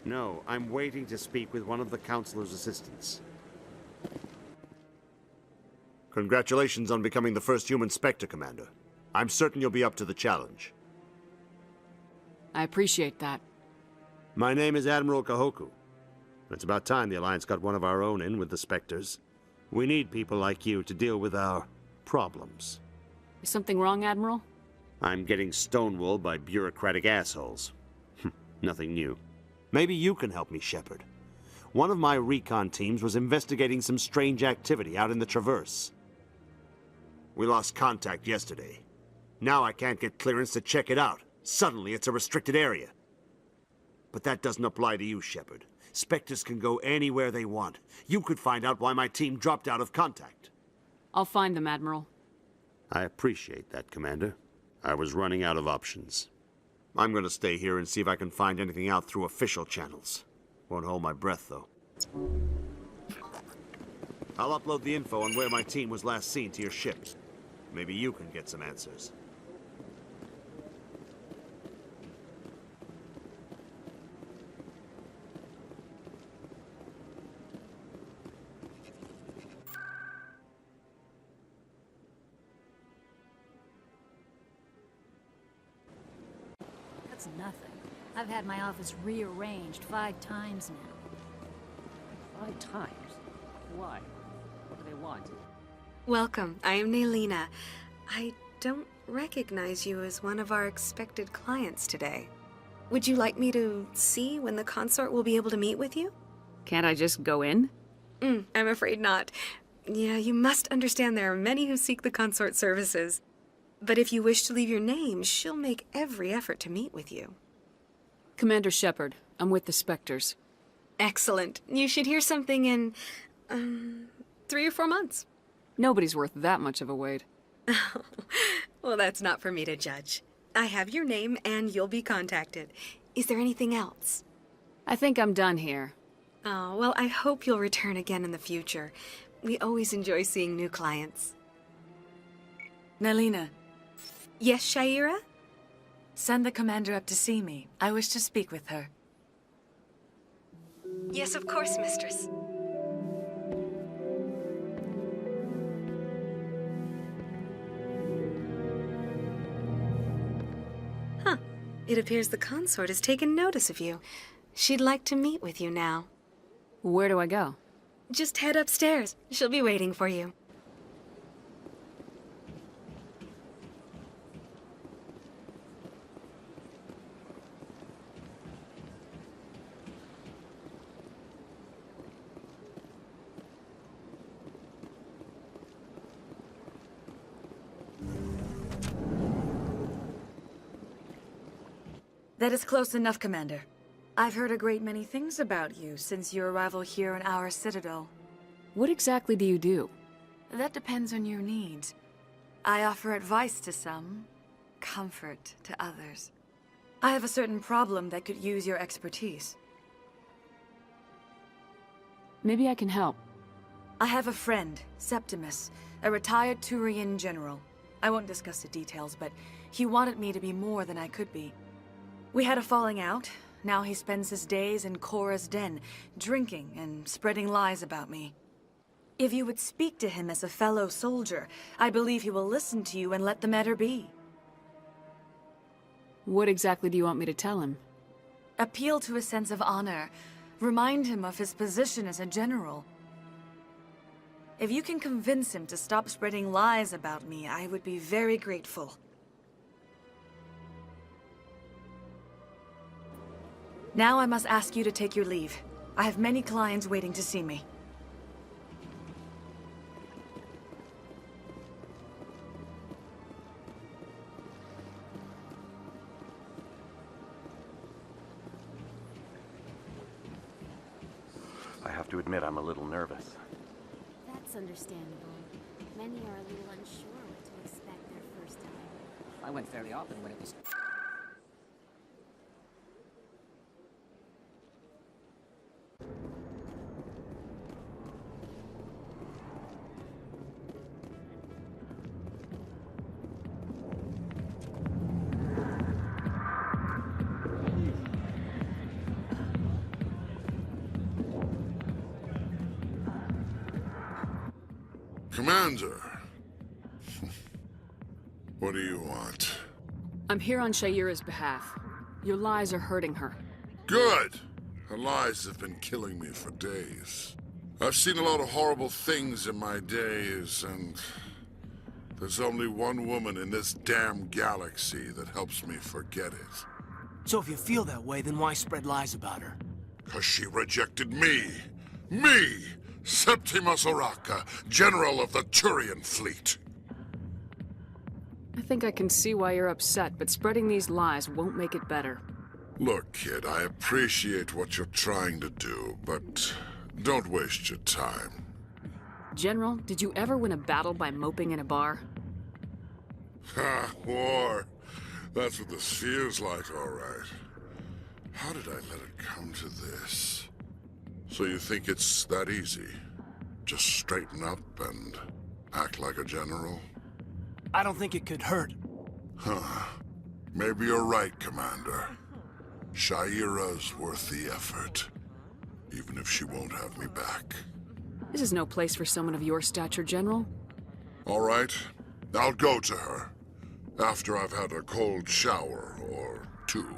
No, I'm waiting to speak with one of the counselor's assistants. Congratulations on becoming the first human Spectre, Commander. I'm certain you'll be up to the challenge. I appreciate that. My name is Admiral Kahoku. It's about time the Alliance got one of our own in with the Spectres. We need people like you to deal with our problems. Is something wrong, Admiral? I'm getting stonewalled by bureaucratic assholes. Nothing new. Maybe you can help me, Shepard. One of my recon teams was investigating some strange activity out in the Traverse. We lost contact yesterday. Now I can't get clearance to check it out. Suddenly it's a restricted area. But that doesn't apply to you, Shepard. Spectres can go anywhere they want. You could find out why my team dropped out of contact. I'll find them, Admiral. I appreciate that, Commander. I was running out of options. I'm gonna stay here and see if I can find anything out through official channels. Won't hold my breath, though. I'll upload the info on where my team was last seen to your ship. Maybe you can get some answers. That's nothing. I've had my office rearranged 5 times now. 5 times? Why? What do they want? Welcome. I am Nailina. I don't recognize you as one of our expected clients today. Would you like me to see when the consort will be able to meet with you? Can't I just go in? I'm afraid not. Yeah, you must understand there are many who seek the consort services. But if you wish to leave your name, she'll make every effort to meet with you. Commander Shepard, I'm with the Spectres. Excellent. You should hear something in, 3 or 4 months. Nobody's worth that much of a wait. Well, that's not for me to judge. I have your name and you'll be contacted. Is there anything else? I think I'm done here. Oh, well, I hope you'll return again in the future. We always enjoy seeing new clients. Nailina, Yes, Shaira? send the commander up to see me. I wish to speak with her. Yes, of course, mistress. Huh. It appears the consort has taken notice of you. She'd like to meet with you now. Where do I go? Just head upstairs. She'll be waiting for you. That is close enough, Commander. I've heard a great many things about you since your arrival here in our citadel. What exactly do you do? That depends on your needs. I offer advice to some, comfort to others. I have a certain problem that could use your expertise. Maybe I can help. I have a friend, Septimus, a retired Turian general. I won't discuss the details, but he wanted me to be more than I could be. We had a falling out. Now he spends his days in Korra's den, drinking and spreading lies about me. If you would speak to him as a fellow soldier, I believe he will listen to you and let the matter be. What exactly do you want me to tell him? Appeal to his sense of honor. Remind him of his position as a general. If you can convince him to stop spreading lies about me, I would be very grateful. Now I must ask you to take your leave. I have many clients waiting to see me. I have to admit I'm a little nervous. That's understandable. Many are a little unsure what to expect their first time. I went fairly often when it was... Commander. What do you want? I'm here on Shaira's behalf. Your lies are hurting her. Good! Her lies have been killing me for days. I've seen a lot of horrible things in my days, and there's only one woman in this damn galaxy that helps me forget it. So if you feel that way, then why spread lies about her? 'Cause she rejected me! Me! Septimus Oraka, General of the Turian Fleet! I think I can see why you're upset, but spreading these lies won't make it better. Look, kid, I appreciate what you're trying to do, but don't waste your time. General, did you ever win a battle by moping in a bar? Ha, war. That's what this feels like, all right. How did I let it come to this? So you think it's that easy? Just straighten up and act like a general? I don't think it could hurt. Huh. Maybe you're right, Commander. Shaira's worth the effort, even if she won't have me back. This is no place for someone of your stature, General. All right, I'll go to her. After I've had a cold shower or two.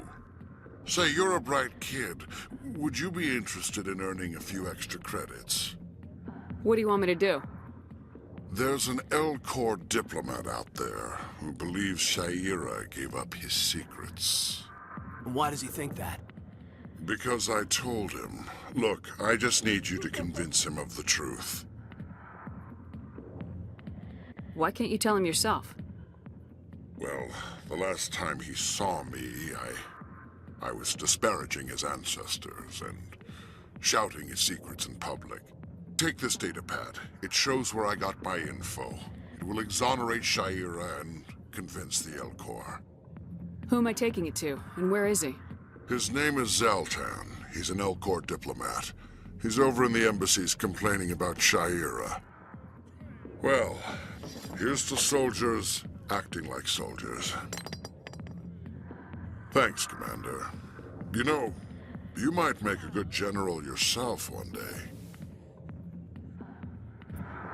Say, you're a bright kid. Would you be interested in earning a few extra credits? What do you want me to do? There's an L-Corps diplomat out there who believes Shaira gave up his secrets. Why does he think that? Because I told him. Look, I just need you to convince him of the truth. Why can't you tell him yourself? Well, the last time he saw me, I was disparaging his ancestors and shouting his secrets in public. Take this datapad. It shows where I got my info. It will exonerate Shaira and convince the L-Corps. Who am I taking it to, and where is he? His name is Zaltan. He's an L-Corps diplomat. He's over in the embassies complaining about Shaira. Well, here's to soldiers acting like soldiers. Thanks, Commander. You know, you might make a good general yourself one day.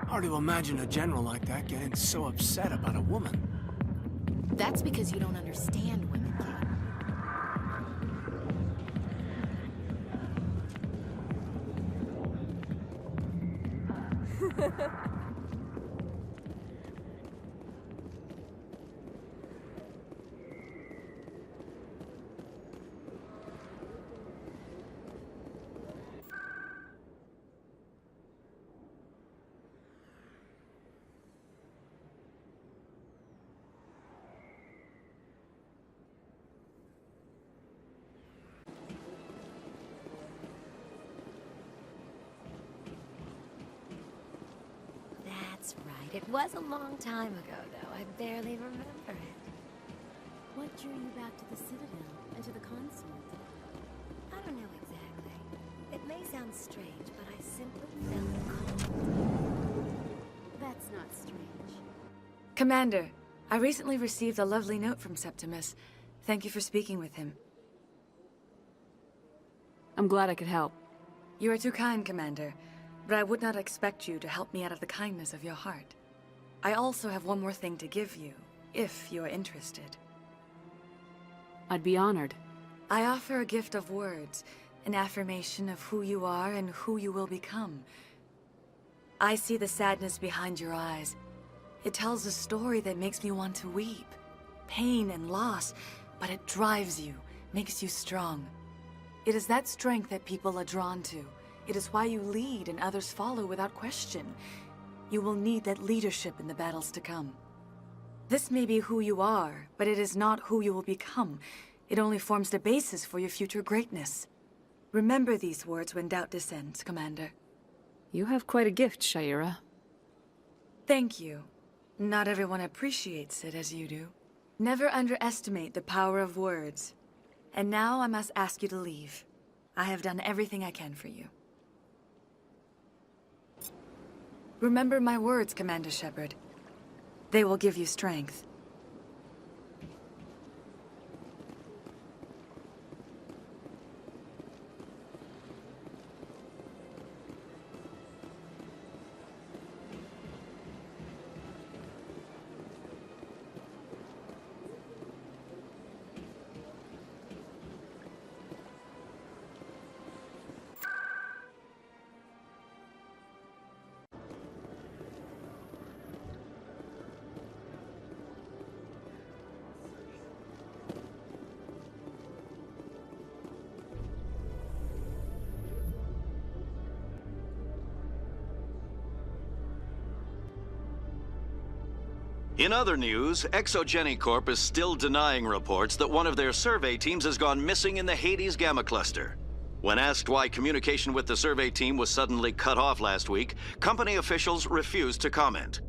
Hard to imagine a general like that getting so upset about a woman. That's because you don't understand women, kid. That's right. It was a long time ago, though. I barely remember it. What drew you back to the Citadel and to the consort? I don't know exactly. It may sound strange, but I simply felt called. That's not strange. Commander, I recently received a lovely note from Septimus. Thank you for speaking with him. I'm glad I could help. You are too kind, Commander, but I would not expect you to help me out of the kindness of your heart. I also have one more thing to give you, if you are interested. I'd be honored. I offer a gift of words, an affirmation of who you are and who you will become. I see the sadness behind your eyes. It tells a story that makes me want to weep. Pain and loss, but it drives you, makes you strong. It is that strength that people are drawn to. It is why you lead and others follow without question. You will need that leadership in the battles to come. This may be who you are, but it is not who you will become. It only forms the basis for your future greatness. Remember these words when doubt descends, Commander. You have quite a gift, Shaira. Thank you. Not everyone appreciates it as you do. Never underestimate the power of words. And now I must ask you to leave. I have done everything I can for you. Remember my words, Commander Shepard. They will give you strength. In other news, Exogeny Corp is still denying reports that one of their survey teams has gone missing in the Hades Gamma Cluster. When asked why communication with the survey team was suddenly cut off last week, company officials refused to comment.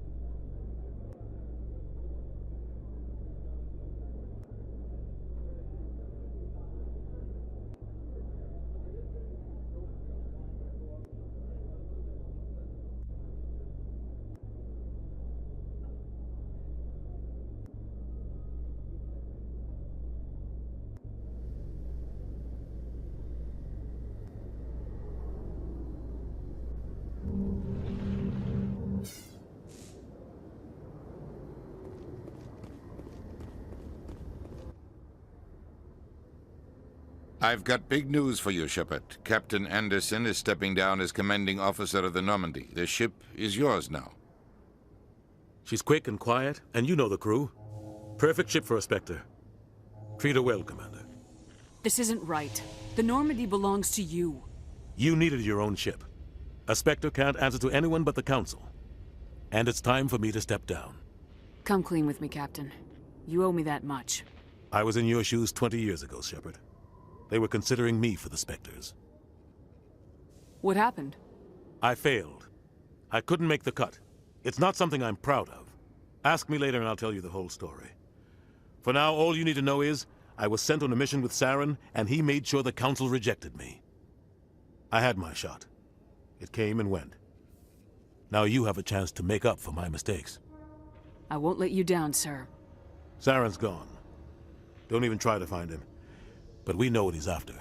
I've got big news for you, Shepard. Captain Anderson is stepping down as commanding officer of the Normandy. The ship is yours now. She's quick and quiet, and you know the crew. Perfect ship for a Spectre. Treat her well, Commander. This isn't right. The Normandy belongs to you. You needed your own ship. A Spectre can't answer to anyone but the Council. And it's time for me to step down. Come clean with me, Captain. You owe me that much. I was in your shoes 20 years ago, Shepard. They were considering me for the Spectres. What happened? I failed. I couldn't make the cut. It's not something I'm proud of. Ask me later and I'll tell you the whole story. For now, all you need to know is, I was sent on a mission with Saren, and he made sure the Council rejected me. I had my shot. It came and went. Now you have a chance to make up for my mistakes. I won't let you down, sir. Saren's gone. Don't even try to find him. But we know what he's after.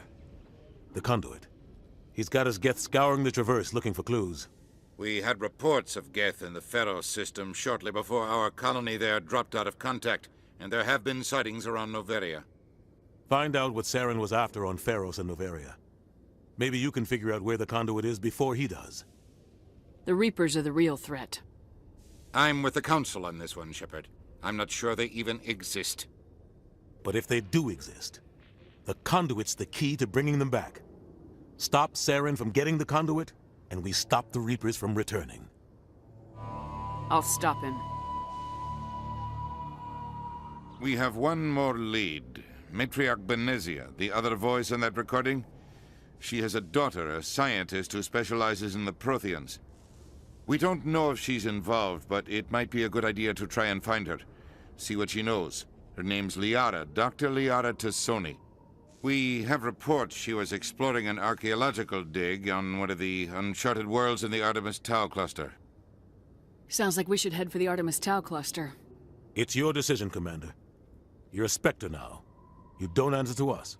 The conduit. He's got his Geth scouring the Traverse looking for clues. We had reports of Geth in the Pharaoh system shortly before our colony there dropped out of contact, and there have been sightings around Noveria. Find out what Saren was after on Pharos and Noveria. Maybe you can figure out where the conduit is before he does. The Reapers are the real threat. I'm with the Council on this one, Shepard. I'm not sure they even exist. But if they do exist, the conduit's the key to bringing them back. Stop Saren from getting the conduit, and we stop the Reapers from returning. I'll stop him. We have one more lead. Matriarch Benezia, the other voice in that recording. She has a daughter, a scientist who specializes in the Protheans. We don't know if she's involved, but it might be a good idea to try and find her. See what she knows. Her name's Liara, Dr. Liara Tassoni. We have reports she was exploring an archaeological dig on one of the uncharted worlds in the Artemis Tau cluster. Sounds like we should head for the Artemis Tau cluster. It's your decision, Commander. You're a Spectre now. You don't answer to us.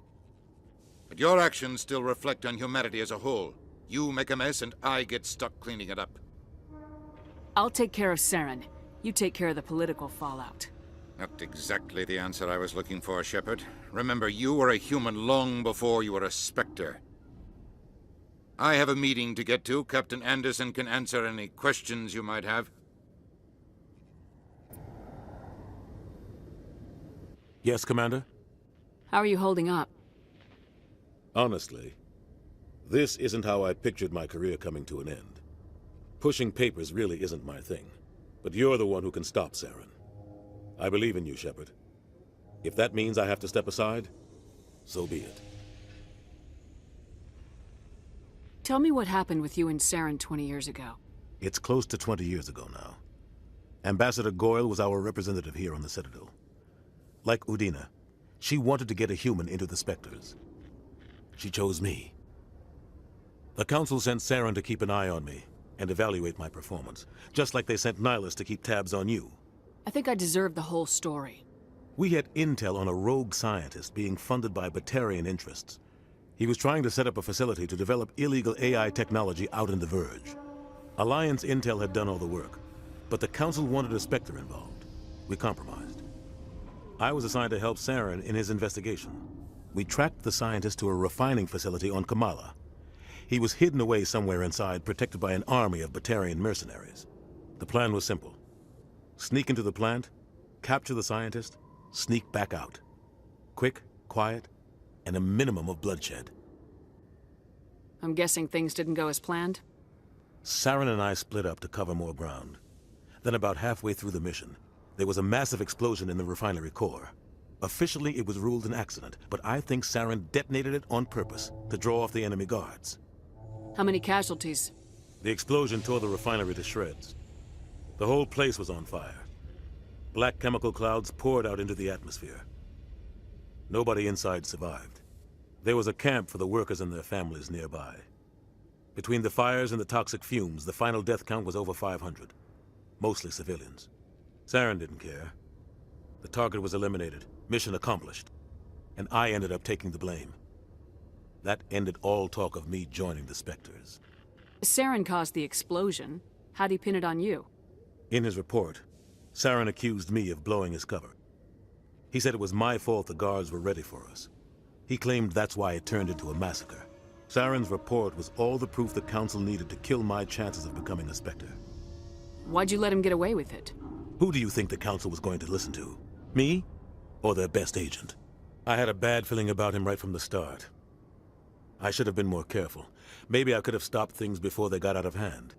But your actions still reflect on humanity as a whole. You make a mess and I get stuck cleaning it up. I'll take care of Saren. You take care of the political fallout. Not exactly the answer I was looking for, Shepard. Remember, you were a human long before you were a Spectre. I have a meeting to get to. Captain Anderson can answer any questions you might have. Yes, Commander? How are you holding up? Honestly, this isn't how I pictured my career coming to an end. Pushing papers really isn't my thing. But you're the one who can stop Saren. I believe in you, Shepard. If that means I have to step aside, so be it. Tell me what happened with you and Saren 20 years ago. It's close to 20 years ago now. Ambassador Goyle was our representative here on the Citadel. Like Udina, she wanted to get a human into the Spectres. She chose me. The Council sent Saren to keep an eye on me and evaluate my performance, just like they sent Nihilus to keep tabs on you. I think I deserve the whole story. We had intel on a rogue scientist being funded by Batarian interests. He was trying to set up a facility to develop illegal AI technology out in the Verge. Alliance intel had done all the work, but the Council wanted a Spectre involved. We compromised. I was assigned to help Saren in his investigation. We tracked the scientist to a refining facility on Kamala. He was hidden away somewhere inside, protected by an army of Batarian mercenaries. The plan was simple. Sneak into the plant, capture the scientist, sneak back out. Quick, quiet, and a minimum of bloodshed. I'm guessing things didn't go as planned? Saren and I split up to cover more ground. Then about halfway through the mission, There was a massive explosion in the refinery core. Officially, it was ruled an accident, but I think Saren detonated it on purpose to draw off the enemy guards. How many casualties? The explosion tore the refinery to shreds. The whole place was on fire. Black chemical clouds poured out into the atmosphere. Nobody inside survived. There was a camp for the workers and their families nearby. Between the fires and the toxic fumes, the final death count was over 500. Mostly civilians. Saren didn't care. The target was eliminated, mission accomplished. And I ended up taking the blame. That ended all talk of me joining the Spectres. Saren caused the explosion. How'd he pin it on you? In his report, Saren accused me of blowing his cover. He said it was my fault the guards were ready for us. He claimed that's why it turned into a massacre. Saren's report was all the proof the Council needed to kill my chances of becoming a Spectre. Why'd you let him get away with it? Who do you think the Council was going to listen to? Me? Or their best agent? I had a bad feeling about him right from the start. I should have been more careful. Maybe I could have stopped things before they got out of hand.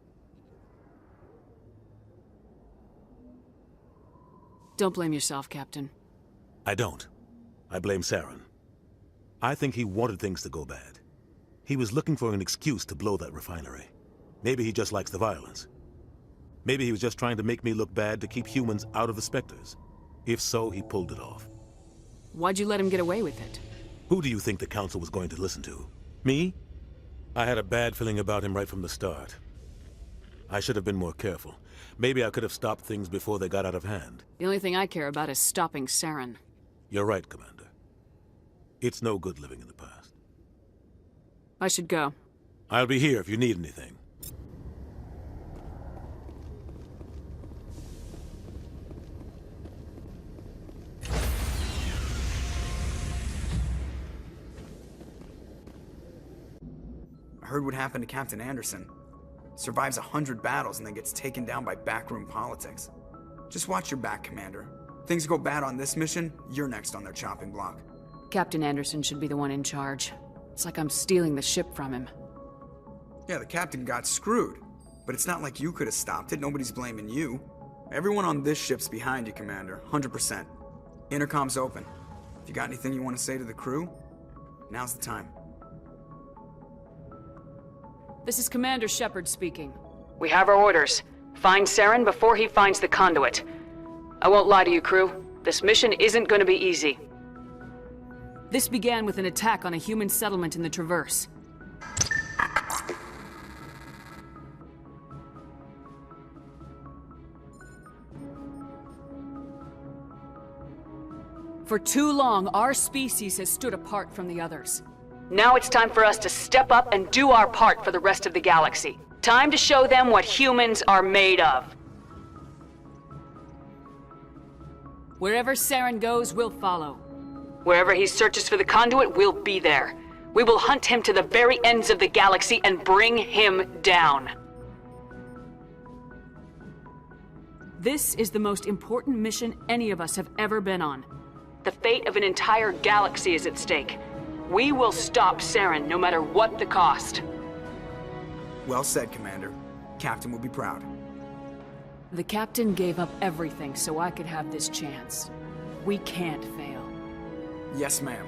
Don't blame yourself, Captain. I don't. I blame Saren. I think he wanted things to go bad. He was looking for an excuse to blow that refinery. Maybe he just likes the violence. Maybe he was just trying to make me look bad to keep humans out of the Spectres. If so, he pulled it off. Why'd you let him get away with it? Who do you think the Council was going to listen to? Me? I had a bad feeling about him right from the start. I should have been more careful. Maybe I could have stopped things before they got out of hand. The only thing I care about is stopping Saren. You're right, Commander. It's no good living in the past. I should go. I'll be here if you need anything. I heard what happened to Captain Anderson. Survives 100 battles and then gets taken down by backroom politics. Just watch your back, Commander. Things go bad on this mission, you're next on their chopping block. Captain Anderson should be the one in charge. It's like I'm stealing the ship from him. Yeah, the captain got screwed. But it's not like you could have stopped it. Nobody's blaming you. Everyone on this ship's behind you, Commander. 100%. Intercom's open. If you got anything you want to say to the crew, now's the time. This is Commander Shepard speaking. We have our orders. Find Saren before he finds the conduit. I won't lie to you, crew. This mission isn't going to be easy. This began with an attack on a human settlement in the Traverse. For too long, our species has stood apart from the others. Now it's time for us to step up and do our part for the rest of the galaxy. Time to show them what humans are made of. Wherever Saren goes, we'll follow. Wherever he searches for the conduit, we'll be there. We will hunt him to the very ends of the galaxy and bring him down. This is the most important mission any of us have ever been on. The fate of an entire galaxy is at stake. We will stop Saren no matter what the cost. Well said, Commander. Captain will be proud. The captain gave up everything so I could have this chance. We can't fail. Yes, ma'am.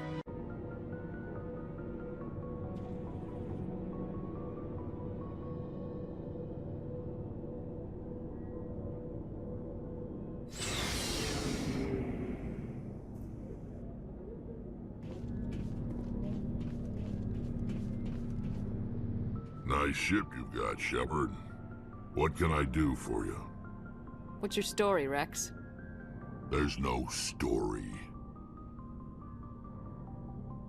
Nice ship you've got, Shepard. What can I do for you? What's your story, Rex? There's no story.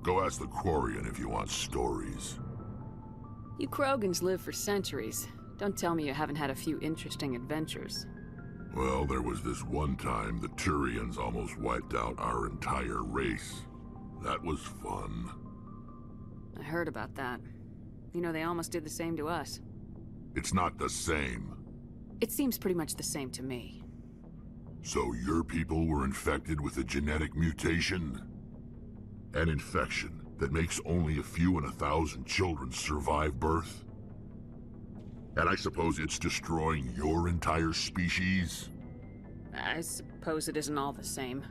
Go ask the Quarian if you want stories. You Krogans live for centuries. Don't tell me you haven't had a few interesting adventures. Well, there was this one time the Turians almost wiped out our entire race. That was fun. I heard about that. You know, they almost did the same to us. It's not the same. It seems pretty much the same to me. So your people were infected with a genetic mutation? An infection that makes only a few in 1,000 children survive birth? And I suppose it's destroying your entire species? I suppose it isn't all the same.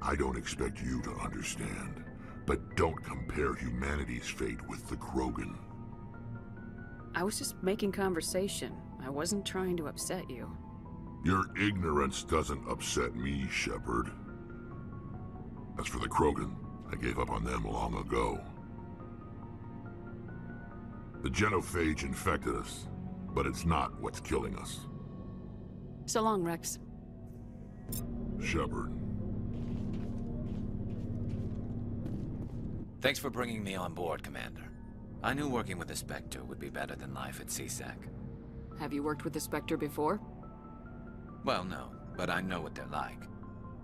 I don't expect you to understand, but don't compare humanity's fate with the Krogan. I was just making conversation. I wasn't trying to upset you. Your ignorance doesn't upset me, Shepard. As for the Krogan, I gave up on them long ago. The genophage infected us, but it's not what's killing us. So long, Rex. Shepard. Thanks for bringing me on board, Commander. I knew working with the Spectre would be better than life at CSEC. Have you worked with the Spectre before? Well, no, but I know what they're like.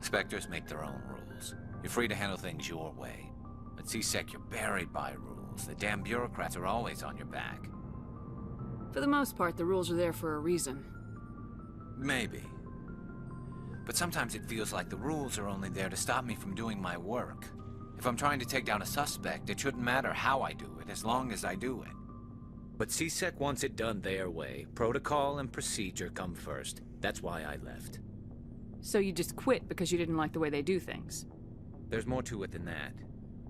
Spectres make their own rules. You're free to handle things your way. At CSEC, you're buried by rules. The damn bureaucrats are always on your back. For the most part, the rules are there for a reason. Maybe. But sometimes it feels like the rules are only there to stop me from doing my work. If I'm trying to take down a suspect, it shouldn't matter how I do it, as long as I do it. But CSEC wants it done their way. Protocol and procedure come first. That's why I left. So you just quit because you didn't like the way they do things? There's more to it than that.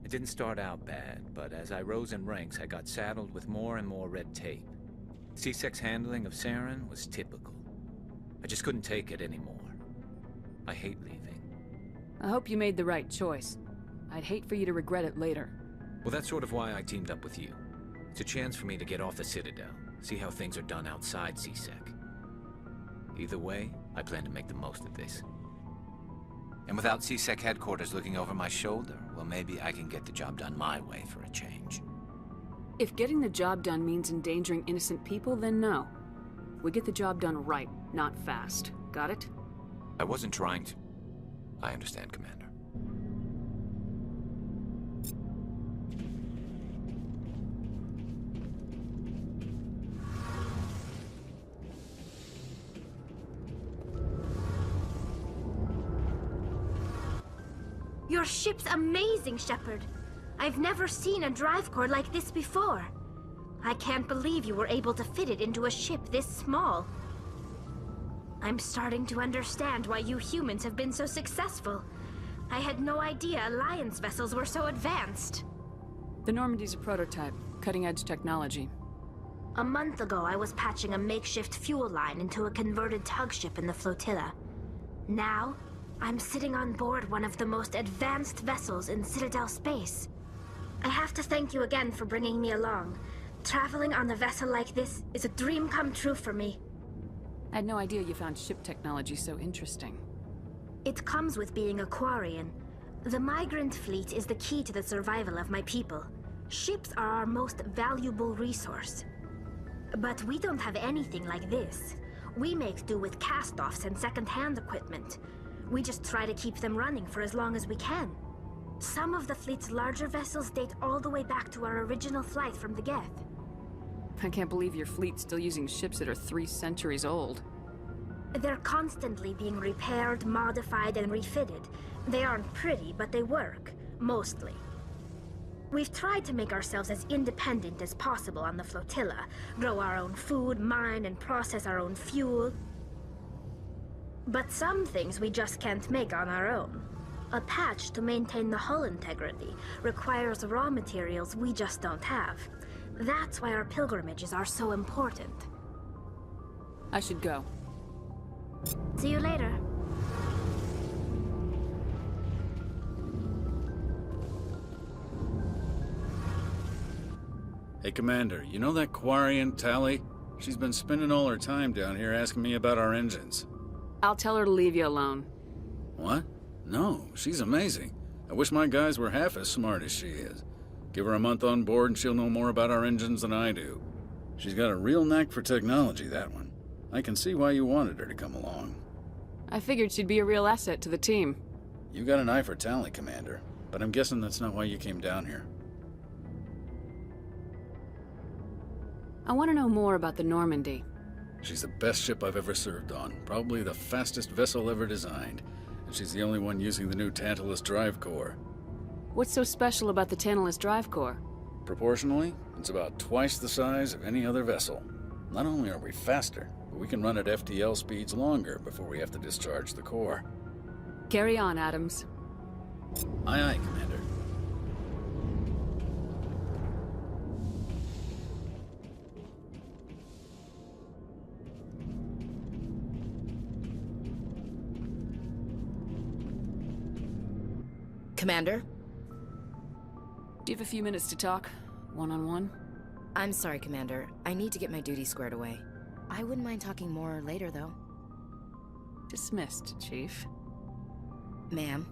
It didn't start out bad, but as I rose in ranks, I got saddled with more and more red tape. CSEC's handling of Saren was typical. I just couldn't take it anymore. I hate leaving. I hope you made the right choice. I'd hate for you to regret it later. Well, that's sort of why I teamed up with you. It's a chance for me to get off the Citadel, see how things are done outside CSEC. Either way, I plan to make the most of this. And without CSEC headquarters looking over my shoulder, well, maybe I can get the job done my way for a change. If getting the job done means endangering innocent people, then no. We get the job done right, not fast. Got it? I wasn't trying to... I understand, Commander. Your ship's amazing, Shepard. I've never seen a drive core like this before. I can't believe you were able to fit it into a ship this small. I'm starting to understand why you humans have been so successful. I had no idea Alliance vessels were so advanced. The Normandy's a prototype, cutting-edge technology. A month ago, I was patching a makeshift fuel line into a converted tug ship in the flotilla. Now, I'm sitting on board one of the most advanced vessels in Citadel space. I have to thank you again for bringing me along. Traveling on a vessel like this is a dream come true for me. I had no idea you found ship technology so interesting. It comes with being a Quarian. The migrant fleet is the key to the survival of my people. Ships are our most valuable resource. But we don't have anything like this. We make do with cast-offs and second-hand equipment. We just try to keep them running for as long as we can. Some of the fleet's larger vessels date all the way back to our original flight from the Geth. I can't believe your fleet's still using ships that are 3 centuries old. They're constantly being repaired, modified, and refitted. They aren't pretty, but they work. Mostly. We've tried to make ourselves as independent as possible on the flotilla. Grow our own food, mine and process our own fuel. But some things we just can't make on our own. A patch to maintain the hull integrity requires raw materials we just don't have. That's why our pilgrimages are so important. I should go. See you later. Hey, Commander, you know that Quarian, Tally? She's been spending all her time down here asking me about our engines. I'll tell her to leave you alone. What? No, she's amazing. I wish my guys were half as smart as she is. Give her a month on board and she'll know more about our engines than I do. She's got a real knack for technology, that one. I can see why you wanted her to come along. I figured she'd be a real asset to the team. You got an eye for Tally, Commander, but I'm guessing that's not why you came down here. I want to know more about the Normandy. She's the best ship I've ever served on, probably the fastest vessel ever designed, and she's the only one using the new Tantalus drive core. What's so special about the Tantalus drive core? Proportionally, it's about twice the size of any other vessel. Not only are we faster, but we can run at FTL speeds longer before we have to discharge the core. Carry on, Adams. Aye, aye, Commander. Commander? Do you have a few minutes to talk? One-on-one? I'm sorry, Commander. I need to get my duty squared away. I wouldn't mind talking more later, though. Dismissed, Chief. Ma'am?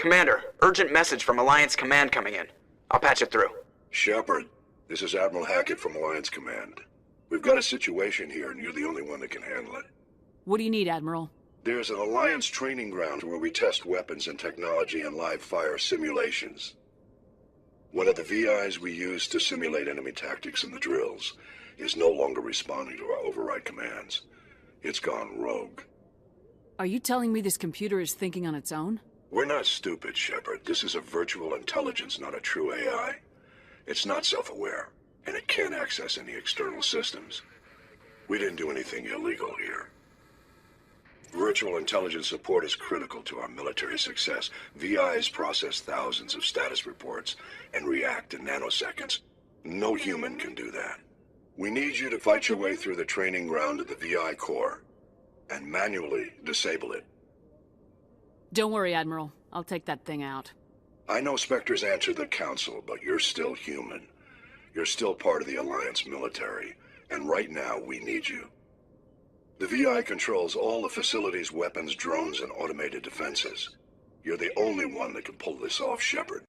Commander, urgent message from Alliance Command coming in. I'll patch it through. Shepard, this is Admiral Hackett from Alliance Command. We've got a situation here, and you're the only one that can handle it. What do you need, Admiral? There's an Alliance training ground where we test weapons and technology in live fire simulations. One of the VIs we use to simulate enemy tactics in the drills is no longer responding to our override commands. It's gone rogue. Are you telling me this computer is thinking on its own? We're not stupid, Shepard. This is a virtual intelligence, not a true AI. It's not self-aware, and it can't access any external systems. We didn't do anything illegal here. Virtual intelligence support is critical to our military success. VIs process thousands of status reports and react in nanoseconds. No human can do that. We need you to fight your way through the training ground of the VI core and manually disable it. Don't worry, Admiral. I'll take that thing out. I know Spectres answered the Council, but you're still human. You're still part of the Alliance military, and right now we need you. The VI controls all the facility's weapons, drones, and automated defenses. You're the only one that can pull this off, Shepard.